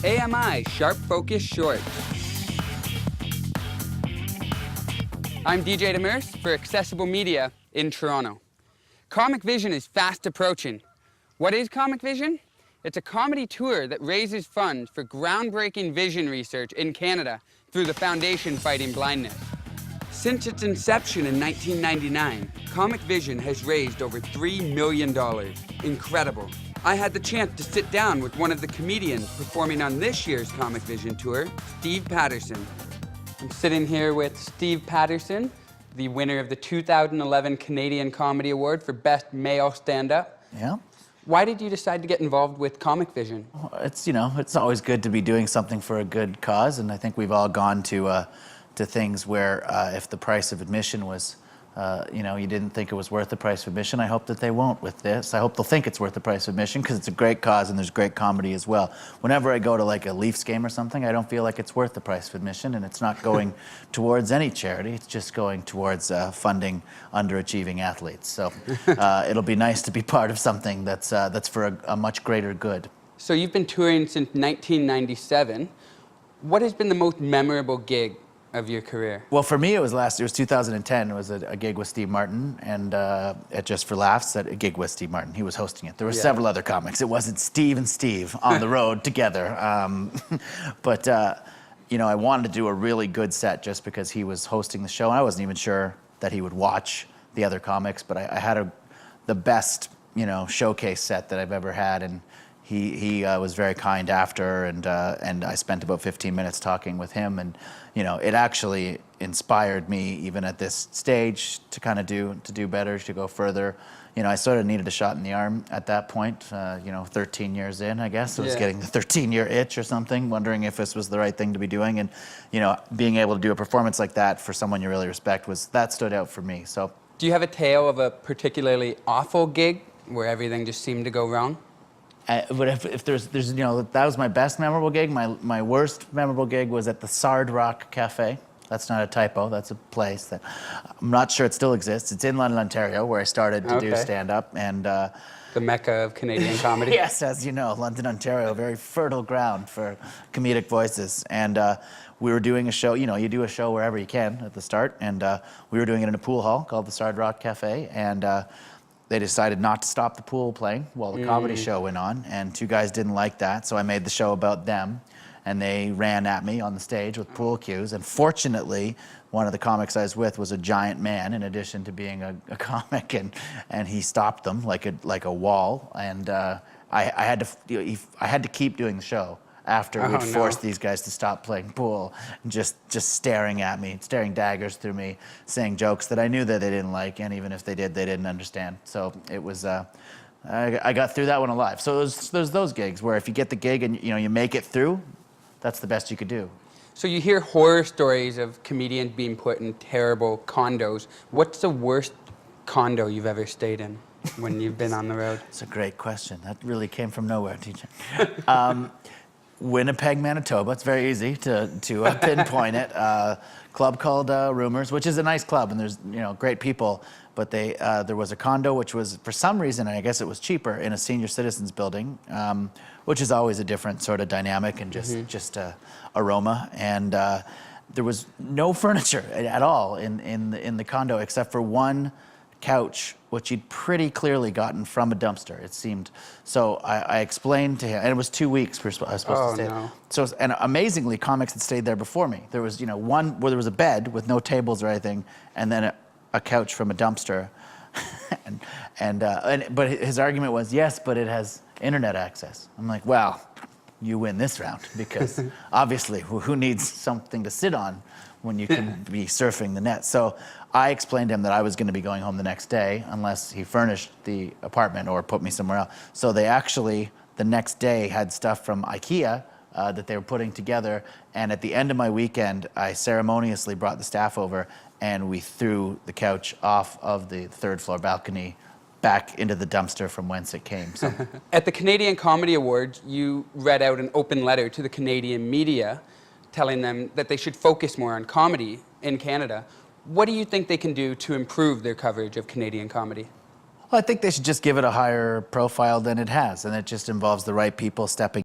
AMI Sharp Focus Short. I'm DJ Demers for Accessible Media in Toronto. Comic Vision is fast approaching. What is Comic Vision? It's a comedy tour that raises funds for groundbreaking vision research in Canada through the Foundation Fighting Blindness. Since its inception in 1999, Comic Vision has raised over $3 million. Incredible. I had the chance to sit down with one of the comedians performing on this year's Comic Vision tour, Steve Patterson. I'm sitting here with Steve Patterson, the winner of the 2011 Canadian Comedy Award for Best Male Stand-Up. Yeah. Why did you decide to get involved with Comic Vision? It's, it's always good to be doing something for a good cause, and I think we've all gone to things where if the price of admission was, you didn't think it was worth the price of admission. I hope that they won't with this. I hope they'll think it's worth the price of admission because it's a great cause and there's great comedy as well. Whenever I go to like a Leafs game or something, I don't feel like it's worth the price of admission, and it's not going towards any charity. It's just going towards funding underachieving athletes. So it'll be nice to be part of something that's for a much greater good. So you've been touring since 1997. What has been the most memorable gig of your career? Well, for me, it was 2010. It was a gig with Steve Martin, and at Just for Laughs, a gig with Steve Martin. He was hosting it. There were several other comics. It wasn't Steve and Steve on the road together. But I wanted to do a really good set just because he was hosting the show. And I wasn't even sure that he would watch the other comics, but I had the best, showcase set that I've ever had, and he was very kind after, and I spent about 15 minutes talking with him, and it actually inspired me even at this stage to kind of do better, to go further. I sort of needed a shot in the arm at that point. 13 years in, I guess. I was getting the 13-year itch or something, wondering if this was the right thing to be doing, and being able to do a performance like that for someone you really respect that stood out for me. So, do you have a tale of a particularly awful gig where everything just seemed to go wrong? But if there's that was my best memorable gig. My worst memorable gig was at the Sard Rock Cafe. That's not a typo. That's a place that I'm not sure it still exists. It's in London, Ontario, where I started to do stand-up, and the mecca of Canadian comedy. Yes, as you know, London, Ontario, very fertile ground for comedic voices. And we were doing a show. You do a show wherever you can at the start, and we were doing it in a pool hall called the Sard Rock Cafe, and they decided not to stop the pool playing while the comedy show went on, and two guys didn't like that, so I made the show about them, and they ran at me on the stage with pool cues, and fortunately, one of the comics I was with was a giant man, in addition to being a comic, and he stopped them like a wall, and I had to keep doing the show after we'd forced these guys to stop playing pool and just staring at me, staring daggers through me, saying jokes that I knew that they didn't like, and even if they did, they didn't understand. So it was, I got through that one alive. So there's those gigs where if you get the gig and you make it through, that's the best you could do. So you hear horror stories of comedians being put in terrible condos. What's the worst condo you've ever stayed in when you've been on the road? It's a great question. That really came from nowhere, TJ. Winnipeg, Manitoba. It's very easy to pinpoint it. Club called Rumors, which is a nice club, and there's great people. But there was a condo which was, for some reason, I guess it was cheaper, in a senior citizens building, which is always a different sort of dynamic and just aroma. And there was no furniture at all in the condo except for one couch, which he'd pretty clearly gotten from a dumpster, it seemed. So I explained to him, and it was 2 weeks I was supposed to stay. No. So, and amazingly, comics had stayed there before me. There was, one where there was a bed with no tables or anything, and then a couch from a dumpster. But his argument was, yes, but it has internet access. I'm like, well, you win this round, because obviously, who needs something to sit on when you can be surfing the net? So I explained to him that I was going to be going home the next day unless he furnished the apartment or put me somewhere else. So they actually, the next day, had stuff from IKEA that they were putting together. And at the end of my weekend, I ceremoniously brought the staff over, and we threw the couch off of the third floor balcony back into the dumpster from whence it came. So. At the Canadian Comedy Awards, you read out an open letter to the Canadian media telling them that they should focus more on comedy in Canada. What do you think they can do to improve their coverage of Canadian comedy? Well, I think they should just give it a higher profile than it has, and it just involves the right people stepping